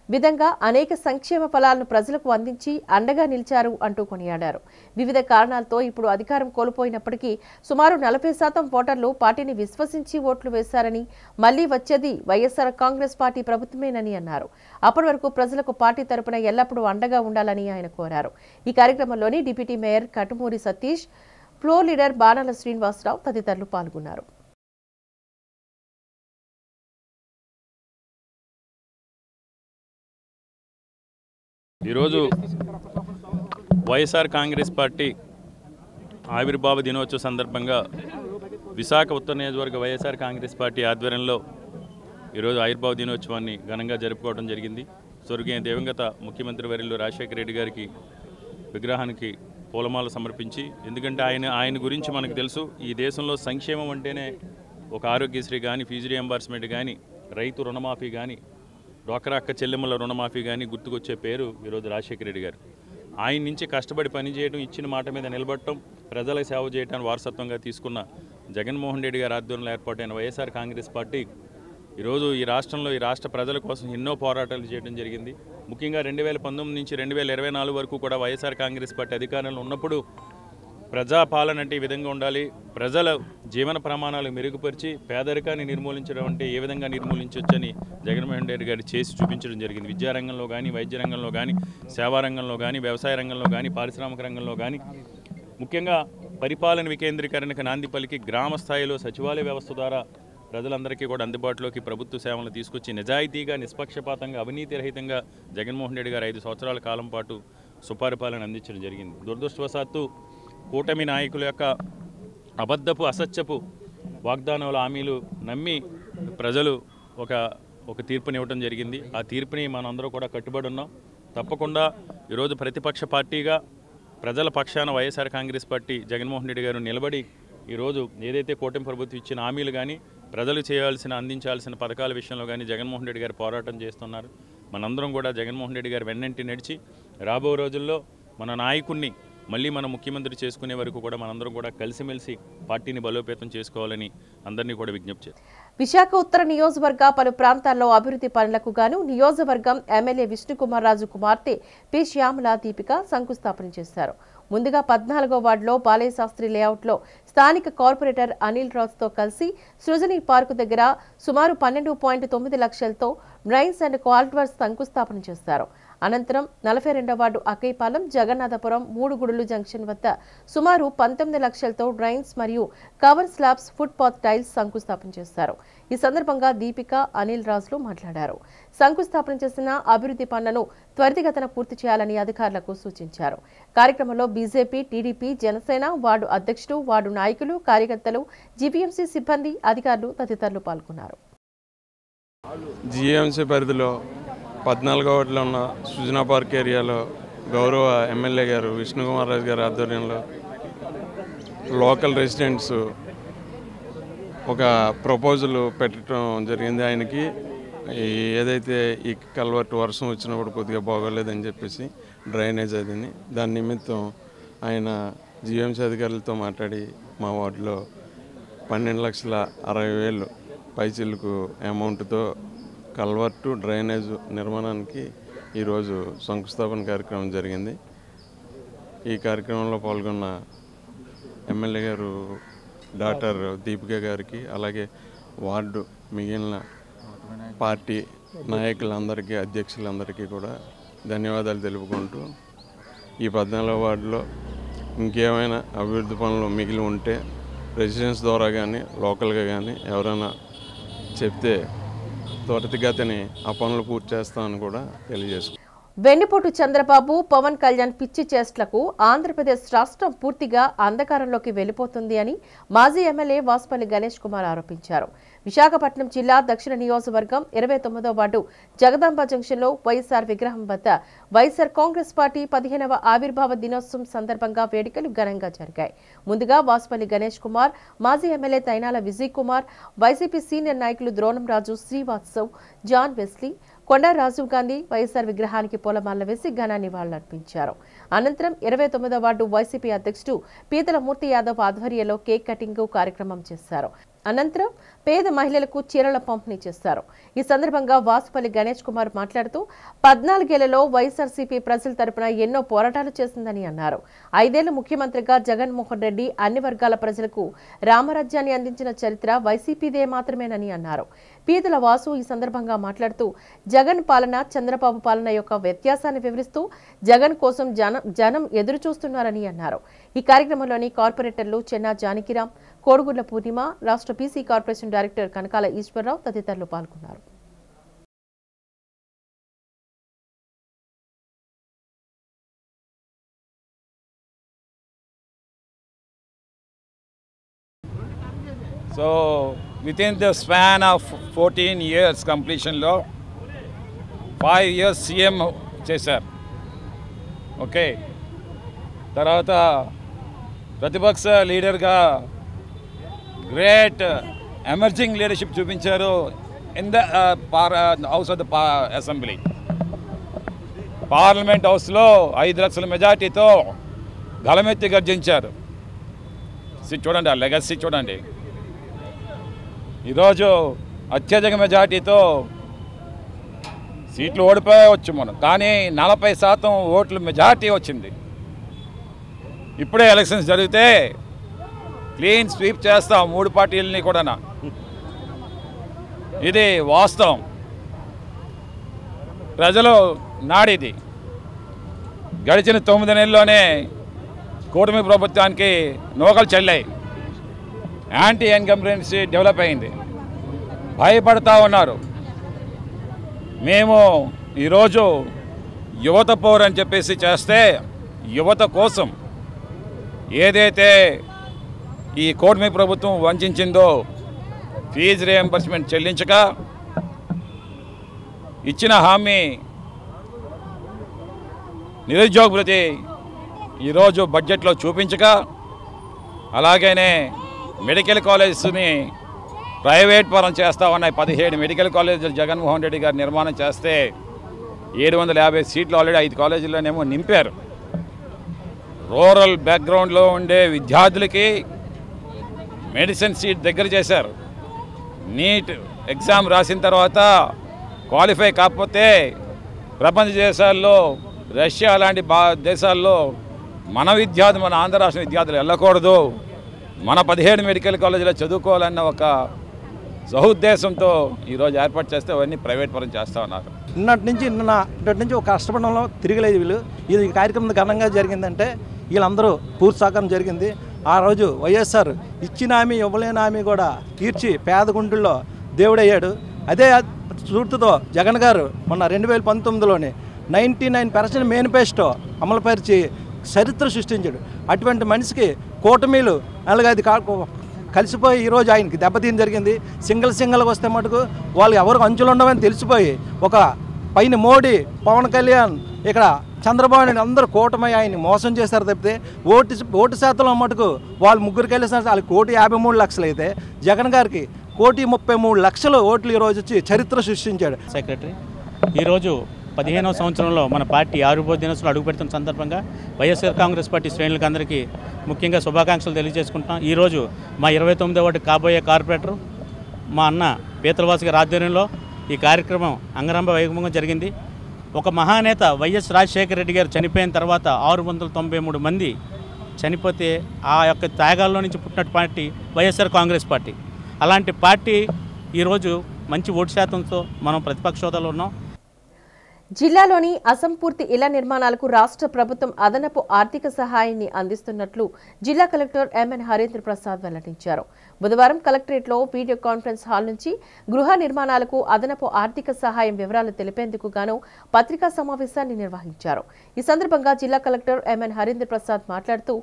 విధంగా అనేక సంక్షేమ ఫలాలను ప్రజలకు అందించి అండగా నిలిచారు అంటూ కొనియాడారు. వివిధ కారణాలతో ఇప్పుడు అధికారం కోల్పోయినప్పటికీ సుమారు 40% ఓటర్లు పార్టీని విశ్వసించి ఓట్లు వేశారని, మళ్లీ వచ్చేది వైఎస్ఆర్ కాంగ్రెస్ పార్టీ ప్రభుత్వమేనని అన్నారు. అప్పటి వరకు ప్రజలకు పార్టీ తరపున ఎల్లప్పుడూ అండగా ఉండాలని ఆయన కోరారు. ఈ కార్యక్రమంలోని deputy mayor Katumuri Satish, floor leader Banala Srinivasarao తదితరులు పాల్గొన్నారు. ఈరోజు వైఎస్ఆర్ కాంగ్రెస్ పార్టీ ఆవిర్భావ దినోత్సవ సందర్భంగా విశాఖ ఉత్తర నియోజకవర్గ వైఎస్ఆర్ కాంగ్రెస్ పార్టీ ఆధ్వర్యంలో ఈరోజు ఆవిర్భావ దినోత్సవాన్ని ఘనంగా జరుపుకోవడం జరిగింది. స్వర్గీయ దివంగత ముఖ్యమంత్రి వర్యులు రాజశేఖర రెడ్డి గారికి విగ్రహానికి పూలమాల సమర్పించి, ఎందుకంటే ఆయన గురించి మనకు తెలుసు. ఈ దేశంలో సంక్షేమం అంటేనే ఒక ఆరోగ్యశ్రీ కానీ, ఫీజు రియంబర్స్మెంట్ కానీ, రైతు రుణమాఫీ కానీ, డ్వాక్రా అక్క చెల్లెమ్మల రుణమాఫీ కానీ గుర్తుకొచ్చే పేరు ఈరోజు రాజశేఖర రెడ్డి గారు. ఆయన నుంచి కష్టపడి పనిచేయడం, ఇచ్చిన మాట మీద నిలబడటం, ప్రజలకు సేవ చేయడానికి వారసత్వంగా తీసుకున్న జగన్మోహన్ రెడ్డి గారి ఆధ్వర్యంలో ఏర్పాటైన వైఎస్ఆర్ కాంగ్రెస్ పార్టీ ఈరోజు ఈ రాష్ట్రంలో ఈ రాష్ట్ర ప్రజల కోసం ఎన్నో పోరాటాలు చేయడం జరిగింది. ముఖ్యంగా 2019 నుంచి 2024 వరకు కూడా వైఎస్ఆర్ కాంగ్రెస్ పార్టీ అధికారంలో ఉన్నప్పుడు ప్రజాపాలన అంటే ఈ విధంగా ఉండాలి, ప్రజల జీవన ప్రమాణాలు మెరుగుపరిచి పేదరికాన్ని నిర్మూలించడం అంటే ఏ విధంగా నిర్మూలించవచ్చని జగన్మోహన్ రెడ్డి గారు చేసి చూపించడం జరిగింది. విద్యారంగంలో కానీ, వైద్య రంగంలో కానీ, సేవారంగంలో కానీ, వ్యవసాయ రంగంలో కానీ, పారిశ్రామిక రంగంలో కానీ, ముఖ్యంగా పరిపాలన వికేంద్రీకరణకు నాంది పలికి గ్రామ స్థాయిలో సచివాలయ వ్యవస్థ ద్వారా ప్రజలందరికీ కూడా అందుబాటులోకి ప్రభుత్వ సేవలను తీసుకొచ్చి నిజాయితీగా, నిష్పక్షపాతంగా, అవినీతి రహితంగా జగన్మోహన్ రెడ్డి గారు 5 సంవత్సరాల కాలం పాటు సుపరిపాలన అందించడం జరిగింది. దురదృష్టవశాత్తు కూటమి నాయకుల యొక్క అబద్ధపు, అసత్యపు వాగ్దానాల హామీలు నమ్మి ప్రజలు ఒక తీర్పునివ్వడం జరిగింది. ఆ తీర్పుని మనందరూ కూడా కట్టుబడి ఉన్నాం. తప్పకుండా ఈరోజు ప్రతిపక్ష పార్టీగా ప్రజల పక్షాన వైఎస్ఆర్ కాంగ్రెస్ పార్టీ జగన్మోహన్ రెడ్డి గారు నిలబడి ఈరోజు ఏదైతే కూటమి ప్రభుత్వం ఇచ్చిన హామీలు కానీ, ప్రజలు అందించాల్సిన పథకాల విషయంలో కానీ జగన్మోహన్ రెడ్డి గారు పోరాటం చేస్తున్నారు. మనందరం కూడా జగన్మోహన్ రెడ్డి గారు వెన్నంటి నడిచి రాబో రోజుల్లో మన నాయకుడిని మళ్ళీ మన ముఖ్యమంత్రి చేసుకునే వరకు కూడా మనందరం కూడా కలిసిమెలిసి పార్టీని బలోపేతం చేసుకోవాలని అందరినీ కూడా విజ్ఞప్తి చేశారు. విశాఖ ఉత్తర నియోజకవర్గ పలు ప్రాంతాల్లో అభివృద్ధి పనులకు గాను నియోజకవర్గం ఎమ్మెల్యే విష్ణుకుమార్ రాజు కుమార్తె పి శ్యామల దీపిక శంకుస్థాపన చేశారు. ముందుగా 14వ వార్డులో బాలయ్య శాస్త్రి లేఅవుట్లో స్థానిక కార్పొరేటర్ అనిల్ రాజ్తో కలిసి సృజని పార్కు దగ్గర సుమారు 12.9 లక్షలతో డ్రైన్స్ అండ్ కాల్వర్స్ శంకుస్థాపన చేశారు. అనంతరం 42వ వార్డు అక్కైపాలెం, జగన్నాథపురం, మూడుగుడులు జంక్షన్ వద్ద సుమారు 19 లక్షలతో డ్రైన్స్ మరియు cover slabs, foot path tiles శంకుస్థాపన చేశారు. ఈ సందర్భంగా దీపిక, అనిల్ రాజులు మాట్లాడారు. శంకుస్థాపన చేసిన అభివృద్ధి పనులను త్వరితగతిన పూర్తి చేయాలని అధికారులకు సూచించారు. కార్యక్రమంలో బీజేపీ, టీడీపీ, జనసేన వార్డు అధ్యక్షుడు, వార్డు నాయకులు, కార్యకర్తలు, జీపీఎంసీ సిబ్బంది, అధికారులు తదితరులు పాల్గొన్నారు. జీఎంసీ పరిధిలో 14వ వార్డులో ఉన్న సృజనా పార్క్ ఏరియాలో గౌరవ ఎమ్మెల్యే గారు విష్ణుకుమార్ రాజు గారి ఆధ్వర్యంలో లోకల్ రెసిడెంట్స్ ఒక ప్రపోజల్ పెట్టడం జరిగింది. ఆయనకి ఏదైతే ఈ కల్వర్ట్ వర్షం వచ్చినప్పుడు కొద్దిగా బాగోలేదని చెప్పేసి డ్రైనేజ్ అదిని, దాని నిమిత్తం ఆయన జీఎంసీ అధికారులతో మాట్లాడి మా వార్డులో 12,60,000 పైచిలకు అమౌంట్తో కల్వర్టు, డ్రైనేజ్ నిర్మాణానికి ఈరోజు శంకుస్థాపన కార్యక్రమం జరిగింది. ఈ కార్యక్రమంలో పాల్గొన్న ఎమ్మెల్యే గారు డాక్టర్ దీపిక గారికి, అలాగే వార్డు మిగిలిన పార్టీ నాయకులందరికీ, అధ్యక్షులందరికీ కూడా ధన్యవాదాలు తెలుపుకుంటూ ఈ 14వ వార్డులో ఇంకేమైనా అభివృద్ధి పనులు మిగిలి ఉంటే రెసిడెన్స్ ద్వారా కానీ, లోకల్గా కానీ ఎవరైనా చెప్తే త్వరితగతిని ఆ పనులు పూర్తి చేస్తామని కూడా తెలియజేసుకుంటాం. వెన్నుపోటు చంద్రబాబు, పవన్ కళ్యాణ్ పిచ్చి చేష్టలకు ఆంధ్రప్రదేశ్ రాష్ట్రం పూర్తిగా అంధకారంలోకి వెళ్లిపోతుంది అని మాజీ ఎమ్మెల్యే వాసుపల్లి గణేష్ కుమార్ ఆరోపించారు. విశాఖపట్నం జిల్లా దక్షిణ నియోజకవర్గం 29వ వార్డు జగదాంబ జంక్షన్లో వైఎస్ఆర్ విగ్రహం వద్ద వైఎస్ఆర్ కాంగ్రెస్ పార్టీ 15వ ఆవిర్భావ దినోత్సవం సందర్భంగా వేడుకలు ఘనంగా జరిగాయి. ముందుగా వాసుపల్లి గణేష్ కుమార్, మాజీ MLA Tainala Vijay Kumar, YCP senior నాయకులు ద్రోణంరాజు, శ్రీవాత్సవ్, జాన్ వెస్లీ, కొండా రాజీవ్ గాంధీ వైఎస్ఆర్ విగ్రహానికి పూలమాల వేసి ఘన నివాళులర్పించారు. అనంతరం 29వ వార్డు వైసీపీ అధ్యక్షుడు పీతల మూర్తి యాదవ్ ఆధ్వర్యంలో కేక్ కటింగ్ కార్యక్రమం చేశారు. అనంతరం పేద మహిళలకు చీరల పంపిణీ చేశారు. ఈ సందర్భంగా వాసుపల్లి గణేష్ కుమార్ మాట్లాడుతూ 14 ఏళ్లలో వైఎస్ఆర్సీపీ ప్రజల తరపున ఎన్నో పోరాటాలు చేసిందని అన్నారు. 5 ఏళ్లు ముఖ్యమంత్రిగా జగన్మోహన్ రెడ్డి అన్ని వర్గాల ప్రజలకు రామరాజ్యాన్ని అందించిన చరిత్ర వైసీపీదే మాత్రమేనని అన్నారు. పీతల వాసు ఈ సందర్భంగా మాట్లాడుతూ జగన్ పాలన చంద్రబాబు పాలన యొక్క వ్యత్యాసాన్ని వివరిస్తూ జగన్ కోసం జనం ఎదురు చూస్తున్నారని అన్నారు. ఈ కార్యక్రమంలోని కార్పొరేటర్లు చెన్నా జానకిరాం, కోడుగుళ్ల పూర్ణిమ, రాష్ట్ర PC corporation director Kanakala Eswararao తదితరులు పాల్గొన్నారు. So within the span of 14 years completion లో 5 years CM చేశారు. ఓకే, తర్వాత ప్రతిపక్ష లీడర్గా గ్రేట్ ఎమర్జింగ్ లీడర్షిప్ చూపించారు in the house of the assembly. Parliament హౌస్లో 5 లక్షల మెజార్టీతో గలమెత్తి గర్జించారు. చూడండి, ఆ లెగసీ చూడండి. ఈరోజు అత్యధిక మెజార్టీతో సీట్లు ఓడిపోవచ్చు మనం, కానీ 40% ఓట్లు మెజార్టీ వచ్చింది. ఇప్పుడే ఎలక్షన్స్ జరిగితే క్లీన్ స్వీప్ చేస్తాం 3 పార్టీలని కూడా. ఇది వాస్తవం, ప్రజలు నాడిది. గడిచిన 9 నెలల్లోనే కూటమి ప్రభుత్వానికి నోకలు చెల్లాయి. యాంటీ ఇన్కంబెన్సీ డెవలప్ అయింది. భయపడతా ఉన్నారు. మేము ఈరోజు యువత పౌర్ అని చెప్పేసి చేస్తే యువత కోసం ఏదైతే ఈ కూటమి ప్రభుత్వం వంచిందో ఫీజు రియంబర్స్మెంట్ చెల్లించక ఇచ్చిన హామీ నిరుద్యోగ భృతి ఈరోజు బడ్జెట్లో చూపించక, అలాగనే మెడికల్ కాలేజెస్ని ప్రైవేట్ పరం చేస్తా ఉన్నాయి. 17 మెడికల్ కాలేజీలు జగన్మోహన్ రెడ్డి గారు నిర్మాణం చేస్తే 750 సీట్లు ఆల్రెడీ 5 కాలేజీల్లోనేమో నింపారు. రూరల్ బ్యాక్గ్రౌండ్లో ఉండే విద్యార్థులకి మెడిసిన్ సీట్ దగ్గర చేశారు. నీట్ ఎగ్జామ్ రాసిన తర్వాత క్వాలిఫై కాకపోతే ప్రపంచ దేశాల్లో, రష్యా లాంటి దేశాల్లో మన ఆంధ్ర రాష్ట్ర విద్యార్థులు వెళ్ళకూడదు, మన 17 మెడికల్ కాలేజీలో చదువుకోవాలన్న ఒక సహుద్దేశంతో ఈరోజు ఏర్పాటు చేస్తే అవన్నీ ప్రైవేట్ పరం చేస్తూ ఉన్నారు. నిన్నటి నుంచి ఒక కష్టపడంలో తిరగలేదు వీళ్ళు. ఇది కార్యక్రమం ఘనంగా జరిగిందంటే వీళ్ళందరూ పూర్తి సహకారం జరిగింది. ఆ రోజు వైఎస్ఆర్ ఇచ్చిన హామీ ఇవ్వలేని హామీ కూడా తీర్చి పేద గుంటుల్లో దేవుడయ్యాడు. అదే స్ఫూర్తితో జగన్ గారు మొన్న 2019లోనే 99% మేనిఫెస్టో అమలుపరిచి చరిత్ర సృష్టించాడు. అటువంటి మనిషికి కూటమిలు 4-5 కలిసిపోయి ఈరోజు ఆయనకి దెబ్బతీయడం జరిగింది. సింగిల్గా వస్తే మటుకు వాళ్ళు ఎవరికి అంచులు ఉండవని తెలిసిపోయి ఒక పైన మోడీ, పవన్ కళ్యాణ్, ఇక్కడ చంద్రబాబు నాయుడు అందరూ కూటమి ఆయన్ని మోసం చేశారు తప్పితే ఓటు శాతంలో మటుకు వాళ్ళు ముగ్గురికి వెళ్ళేసిన వాళ్ళు 1,53,00,000 అయితే జగన్ గారికి 1,33,00,000 ఓట్లు ఈరోజు వచ్చి చరిత్ర సృష్టించాడు. సెక్రటరీ ఈరోజు 15వ సంవత్సరంలో మన పార్టీ ఆవిర్భావ దినోత్సవం అడుగుపెడుతున్న సందర్భంగా వైఎస్ఆర్ కాంగ్రెస్ పార్టీ శ్రేణులకు అందరికీ ముఖ్యంగా శుభాకాంక్షలు తెలియజేసుకుంటున్నాం. ఈరోజు మా 29వ వార్డు కాబోయే కార్పొరేటర్ మా అన్న పీతలవాసు గారి ఆధ్వర్యంలో ఈ కార్యక్రమం అంగరంగ వైభవంగా జరిగింది. ఒక మహానేత వైఎస్ రాజశేఖర రెడ్డి గారు చనిపోయిన తర్వాత 693 మంది చనిపోతే ఆ యొక్క త్యాగాల్లో నుంచి పుట్టిన పార్టీ వైఎస్ఆర్ కాంగ్రెస్ పార్టీ. అలాంటి పార్టీ ఈరోజు మంచి ఓటు శాతంతో మనం ప్రతిపక్ష హోదాలో ఉన్నాం. జిల్లాలోని అసంపూర్తి ఇళ్ల నిర్మాణాలకు రాష్ట్ర ప్రభుత్వం అదనపు ఆర్థిక సహాయాన్ని అందిస్తున్నట్లు జిల్లా కలెక్టర్ ఎంఎన్ హరీంద్ర ప్రసాద్ వెల్లడించారు. బుధవారం కలెక్టరేట్లో వీడియో కాన్ఫరెన్స్ హాల్ నుంచి గృహ నిర్మాణాలకు అదనపు ఆర్థిక సహాయం వివరాలు తెలిపేందుకు గాను పత్రికా సమావేశాన్ని నిర్వహించారు. ఈ సందర్భంగా జిల్లా కలెక్టర్ ఎంఎన్ హరీంద్ర ప్రసాద్ మాట్లాడుతూ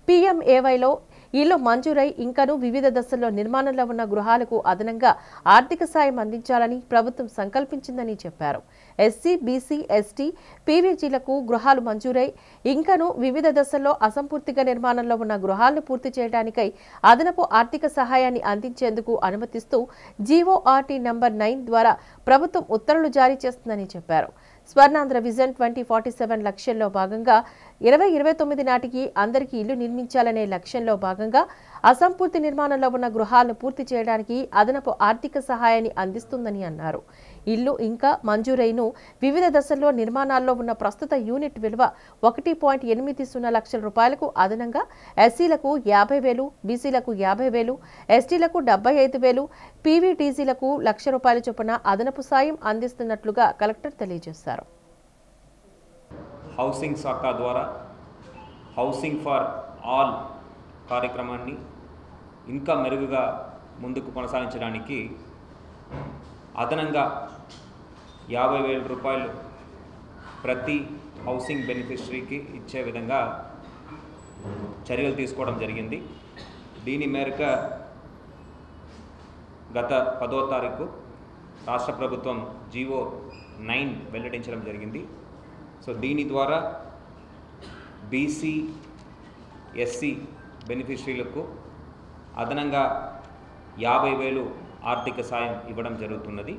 పీఎంఏవైలో ఇల్లు మంజూరై ఇంకనూ వివిధ దశల్లో నిర్మాణంలో ఉన్న గృహాలకు అదనంగా ఆర్థిక సాయం అందించాలని ప్రభుత్వం సంకల్పించిందని చెప్పారు. ఎస్సీ, బీసీ, ఎస్టీ, పీవీజీలకు గృహాలు మంజూరై ఇంకనూ వివిధ దశల్లో అసంపూర్తిగా నిర్మాణంలో ఉన్న గృహాలను పూర్తి చేయడానికై అదనపు ఆర్థిక సహాయాన్ని అందించేందుకు అనుమతిస్తూ జీఓఆర్టీ నంబర్ 9 ద్వారా ప్రభుత్వం ఉత్తర్వులు జారీ చేస్తుందని చెప్పారు. స్వర్ణాంధ్ర విజన్ 2047 లక్ష్యంలో భాగంగా 2029 నాటికి అందరికీ ఇల్లు నిర్మించాలనే లక్ష్యంలో భాగంగా అసంపూర్తి నిర్మాణంలో ఉన్న గృహాలను పూర్తి చేయడానికి అదనపు ఆర్థిక సహాయాన్ని అందిస్తుందని అన్నారు. ఇల్లు ఇంకా మంజూరైను వివిధ దశల్లో నిర్మాణాల్లో ఉన్న ప్రస్తుత యూనిట్ విలువ 1.80 లక్షల రూపాయలకు అదనంగా ఎస్సీలకు 50,000, బీసీలకు 50,000, ఎస్టీలకు 75,000, పీవీటీసీలకు ₹1,00,000 చొప్పున అదనపు సాయం అందిస్తున్నట్లుగా కలెక్టర్ తెలియజేశారు. హౌసింగ్ శాఖ ద్వారా హౌసింగ్ ఫర్ ఆల్ కార్యక్రమాన్ని ఇంకా మెరుగుగా ముందుకు కొనసాగించడానికి అదనంగా ₹50,000 ప్రతి హౌసింగ్ బెనిఫిషరీకి ఇచ్చే విధంగా చర్యలు తీసుకోవడం జరిగింది. దీని మేరకు గత 10వ తారీఖు రాష్ట్ర ప్రభుత్వం జీవో 9 వెల్లడించడం జరిగింది. సో దీని ద్వారా బీసీ, ఎస్సీ బెనిఫిషరీలకు అదనంగా 50,000 ఆర్థిక సాయం ఇవ్వడం జరుగుతున్నది.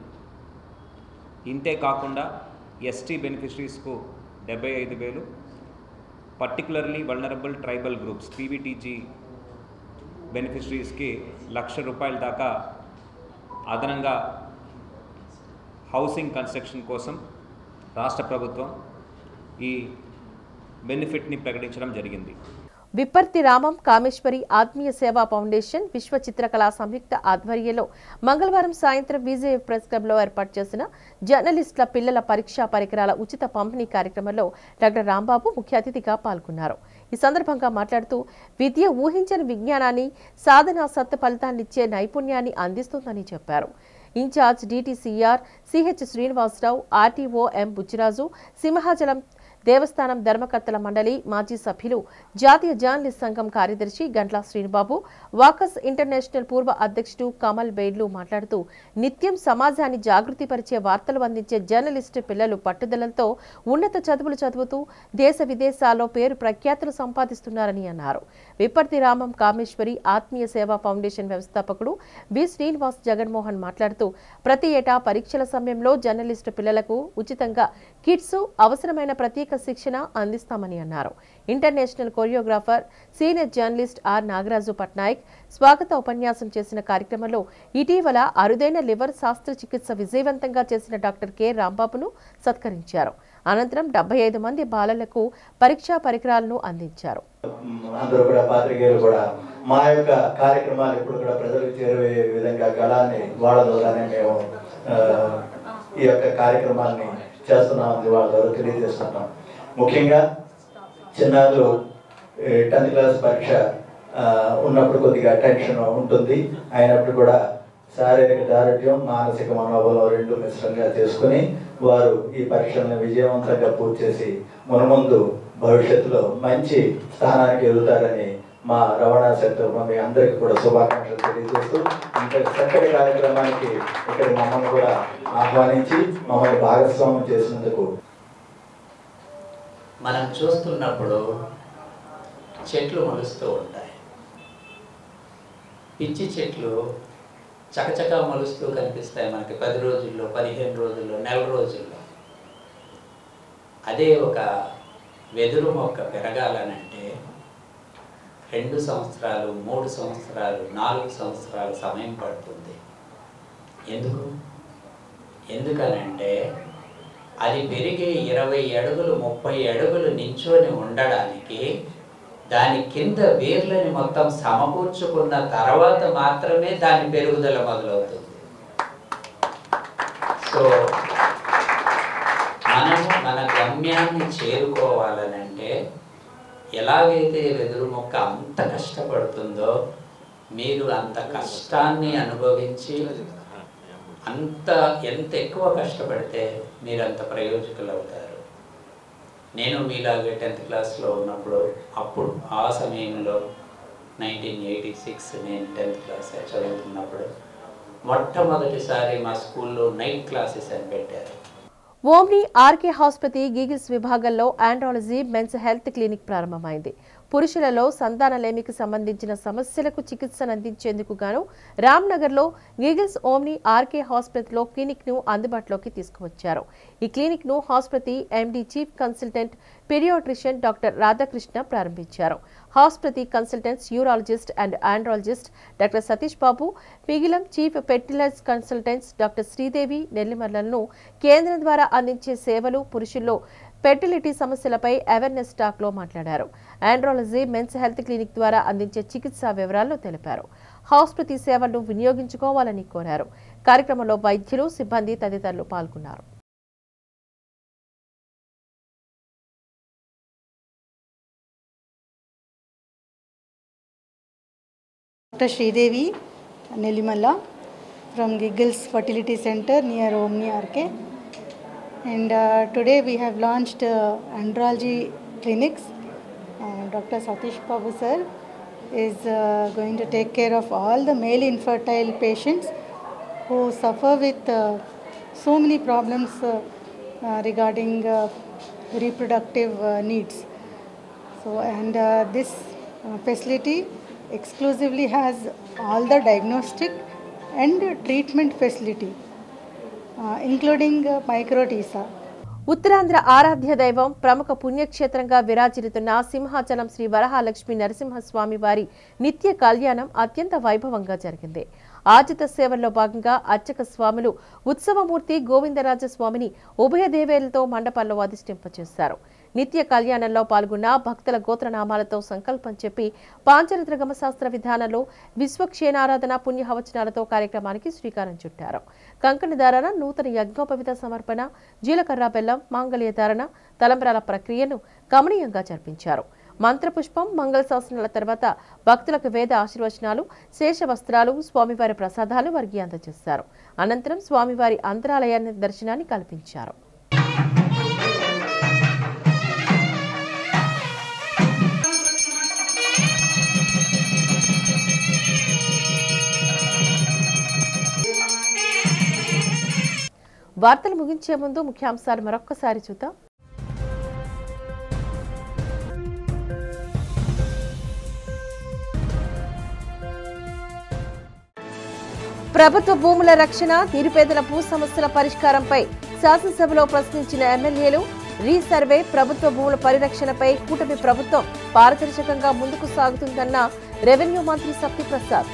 ఇంతే కాకుండా ఎస్టీ బెనిఫిషరీస్కు 75,000, particularly vulnerable tribal groups PVTG బెనిఫిషరీస్కి ₹1,00,000 దాకా అదనంగా హౌసింగ్ కన్స్ట్రక్షన్ కోసం రాష్ట్ర ప్రభుత్వం ఈ బెనిఫిట్ని ప్రకటించడం జరిగింది. విప్పర్తి రామం కామేశ్వరి ఆత్మీయ సేవా ఫౌండేషన్ విశ్వ చిత్రకళా సంయుక్త ఆధ్వర్యంలో మంగళవారం సాయంత్రం విజేఎఫ్ ప్రెస్ క్లబ్లో ఏర్పాటు చేసిన జర్నలిస్టుల పిల్లల పరీక్షా పరికరాల ఉచిత పంపిణీ కార్యక్రమంలో డాక్టర్ రాంబాబు ముఖ్య అతిథిగా పాల్గొన్నారు. ఈ సందర్భంగా మాట్లాడుతూ విద్య ఊహించని విజ్ఞానాన్ని, సాధన సత్త ఫలితాన్నిచ్చే నైపుణ్యాన్ని అందిస్తుందని చెప్పారు. ఇన్ఛార్జ్ డీటీసీఆర్ సిహెచ్ శ్రీనివాసరావు, ఆర్టీఓ ఎం బుచ్చిరాజు, సింహాచలం దేవస్థానం ధర్మకర్తల మండలి మాజీ సభ్యులు, జాతీయ జర్నలిస్ట్ సంఘం కార్యదర్శి గంట్ల శ్రీనిబాబు, వాకస్ ఇంటర్నేషనల్ పూర్వ అధ్యక్షుడు కమల్ బేడ్లు మాట్లాడుతూ నిత్యం సమాజాన్ని జాగృతిపరిచే వార్తలు అందించే జర్నలిస్టు పిల్లలు పట్టుదలతో ఉన్నత చదువులు చదువుతూ దేశ విదేశాల్లో పేరు ప్రఖ్యాతులు సంపాదిస్తున్నారని అన్నారు. విప్పర్తి రామం కామేశ్వరి ఆత్మీయ సేవా ఫౌండేషన్ వ్యవస్థాపకుడు బి శ్రీనివాస్ జగన్మోహన్ మాట్లాడుతూ ప్రతి ఏటా పరీక్షల సమయంలో జర్నలిస్టు పిల్లలకు ఉచితంగా కిట్స్, అవసరమైన ప్రత్యేక శిక్షణ అందిస్తామని అన్నారు. International choreographer senior journalist R Nagaraju Patnaik స్వాగత ఉపన్యాసం చేసిన కార్యక్రమంలో ఇటీవల అరుదైన లివర్ శస్త్రచికిత్స విజయవంతంగా చేసిన డాక్టర్ కె రాంబాబును సత్కరించారు. అనంతరం 75 మంది బాలలకు పరీక్షా పరికరాలను అందించారు. అందరూ కూడా పాత్రికేయులు కూడా మా యొక్క కార్యక్రమాలు ఇప్పుడు కూడా ప్రజలకు చేరే విధంగా గళాన్ని వాళ్ళ ద్వారానే మేము ఈ యొక్క కార్యక్రమాన్ని చేస్తున్నామని వాళ్ళ ద్వారా తెలియజేస్తున్నాం. ముఖ్యంగా చిన్నారులు 10th క్లాస్ పరీక్ష ఉన్నప్పుడు కొద్దిగా టెన్షన్ ఉంటుంది. అయినప్పుడు కూడా శారీరక దారుఢ్యం, మానసిక మనోబలం రెండు మిశ్రంగా చేసుకుని వారు ఈ పరీక్షలను విజయవంతంగా పూర్తి చేసి మునముందు భవిష్యత్తులో మంచి స్థానానికి ఎదుగుతారని మా రవాణా సెక్టర్ మీ అందరికీ కూడా శుభాకాంక్షలు తెలియజేస్తూ ఇంత చక్కటి కార్యక్రమానికి ఇక్కడ మమ్మల్ని కూడా ఆహ్వానించి మమ్మల్ని భాగస్వామ్యం చేసినందుకు. మనం చూస్తున్నప్పుడు చెట్లు మొలుస్తూ ఉంటాయి. పిచ్చి చెట్లు చకచకా మొలుస్తూ కనిపిస్తాయి మనకి 10 రోజుల్లో, 15 రోజుల్లో, నెల రోజుల్లో. అదే ఒక వెదురు మొక్క పెరగాలనంటే 2 సంవత్సరాలు, 3 సంవత్సరాలు, 4 సంవత్సరాలు సమయం పడుతుంది. ఎందుకనంటే అది పెరిగి 20 అడుగులు 30 అడుగులు నించొని ఉండడానికి దాని కింద వేర్లని మొత్తం సమకూర్చుకున్న తర్వాత మాత్రమే దాని పెరుగుదల మొదలవుతుంది. సో మనము మన గమ్యాన్ని చేరుకోవాలనంటే ఎలాగైతే వెదురు మొక్క అంత కష్టపడుతుందో మీరు అంత కష్టాన్ని అనుభవించి ఎంత ఎక్కువ కష్టపడితే మీరు అంత ప్రయోజకులు అవుతారు. నేను మీలాగే 10th క్లాస్లో ఉన్నప్పుడు ఆ సమయంలో 1986 నేను 10th క్లాస్ చదువుతున్నప్పుడు మొట్టమొదటిసారి మా స్కూల్లో నైట్ క్లాసెస్ అని పెట్టారు. ఓమ్ని ఆర్కే ఆసుపత్రి గీగిల్స్ విభాగంలో ఆండ్రాలజీ మెన్స్ హెల్త్ క్లినిక్ ప్రారంభమైంది. పురుషులలో సంతానలేమికి సంబంధించిన సమస్యలకు చికిత్సను అందించేందుకు గాను రామ్నగర్లో గీగిల్స్ ఓమ్ని ఆర్కే ఆసుపత్రిలో క్లినిక్ను అందుబాటులోకి తీసుకువచ్చారు. ఈ క్లినిక్ను ఆసుపత్రి MD chief consultant paediatrician doctor Radhakrishna ప్రారంభించారు. ఆసుపత్రి consultants urologist and andrologist doctor Satish Babu, పిగిలం chief fertilize consultants doctor Sridevi నెల్లిమర్లను కేంద్రం ద్వారా అందించే సేవలు, పురుషుల్లో ఫెర్టిలిటీ సమస్యలపై అవేర్నెస్ టాక్లో మాట్లాడారు. ఆండ్రాలజీ మెన్స్ హెల్త్ క్లినిక్ ద్వారా అందించే చికిత్సా వివరాలను తెలిపారు. ఆసుపత్రి సేవలను వినియోగించుకోవాలని కోరారు. కార్యక్రమంలో వైద్యులు, సిబ్బంది తదితరులు పాల్గొన్నారు. Dr. Sridevi Nelimalla from Giggles Fertility Center near Omni RK, and today we have launched andrology clinics. Dr. Satish Babu sir is going to take care of all the male infertile patients who suffer with so many problems regarding reproductive needs. So, and this facility exclusively has all the diagnostic and treatment facility, including micro TISA. Uttarandhra ఆరాధ్య దైవం, ప్రముఖ పుణ్యక్షేత్రంగా విరాజిల్లుతున్న సింహాచలం శ్రీ వరహాలక్ష్మి నరసింహస్వామి వారి నిత్య కళ్యాణం అత్యంత వైభవంగా జరిగింది. ఆర్జిత సేవల్లో భాగంగా అర్చక స్వాములు ఉత్సవమూర్తి గోవిందరాజస్వామిని ఉభయ దేవేలతో మండపాల్లో అధిష్ఠింపచేశారు. నిత్య కళ్యాణంలో పాల్గొన్న భక్తుల గోత్రనామాలతో సంకల్పం చెప్పి పాంచరత్న గమశాస్త్ర విధానంలో విశ్వక్షేణారాధన పుణ్యహవచనాలతో కార్యక్రమానికి శ్రీకారం చుట్టారు. కంకణ ధారణ, నూతన యజ్ఞోపవిత సమర్పణ, జీలకర్ర బెల్లం, మాంగళ్య ధారణ, తలంబ్రాల ప్రక్రియను గమనీయంగా జరిపించారు. మంత్రపుష్పం, మంగళ శాసనాల తర్వాత భక్తులకు వేద ఆశీర్వచనాలు, శేష వస్త్రాలు, స్వామివారి ప్రసాదాలు వారికి అందజేశారు. అనంతరం స్వామివారి అంతరాలయాన్ని దర్శనాన్ని కల్పించారు. వార్తలు ముగించే ముందు ముఖ్యాంశాలు మరొక్కసారి చూద్దాం. ప్రభుత్వ భూముల రక్షణ, నిరుపేదల భూ సమస్యల పరిష్కారంపై శాసనసభలో ప్రశ్నించిన ఎమ్మెల్యేలు, రీసర్వే, ప్రభుత్వ భూముల పరిరక్షణపై కూటమి ప్రభుత్వం పారదర్శకంగా ముందుకు సాగుతుందన్న రెవెన్యూ మంత్రి సత్యప్రసాద్.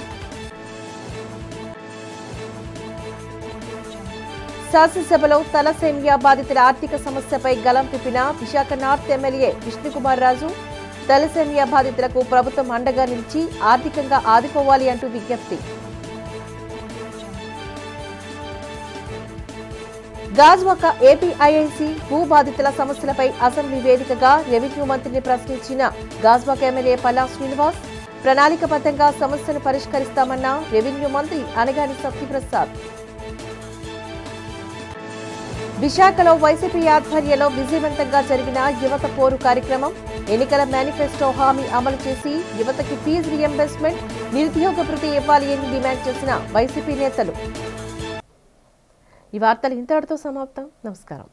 శాసనసభలో తలసేమియా బాధితుల ఆర్థిక సమస్యపై గలం విప్పిన Visakha north MLA Vishnukumar Raju, thalassemia బాధితులకు ప్రభుత్వం అండగా నిలిచి ఆర్థికంగా ఆదుకోవాలి అంటూ విజ్ఞప్తి. గాజ్వాక ఏపీఐఐసి భూ బాధితుల సమస్యలపై అసెంబ్లీ వేదికగా రెవెన్యూ మంత్రిని ప్రశ్నించిన గాజ్వాక ఎమ్మెల్యే పల్లా శ్రీనివాస్, ప్రణాళికబద్ధంగా సమస్యను పరిష్కరిస్తామన్న రెవెన్యూ మంత్రి అనగాని సత్యప్రసాద్. విశాఖలో వైసీపీ ఆధ్వర్యంలో విజయవంతంగా జరిగిన యువత పోరు కార్యక్రమం. ఎన్నికల మేనిఫెస్టో హామీ అమలు చేసి యువతకి ఫీజు రియంబర్స్మెంట్, నిరుద్యోగ భృతి ఇవ్వాలి అని డిమాండ్ చేసిన వైసీపీ నేతలు. ఈ వార్తలు ఇంతటితో సమాప్తం. నమస్కారం.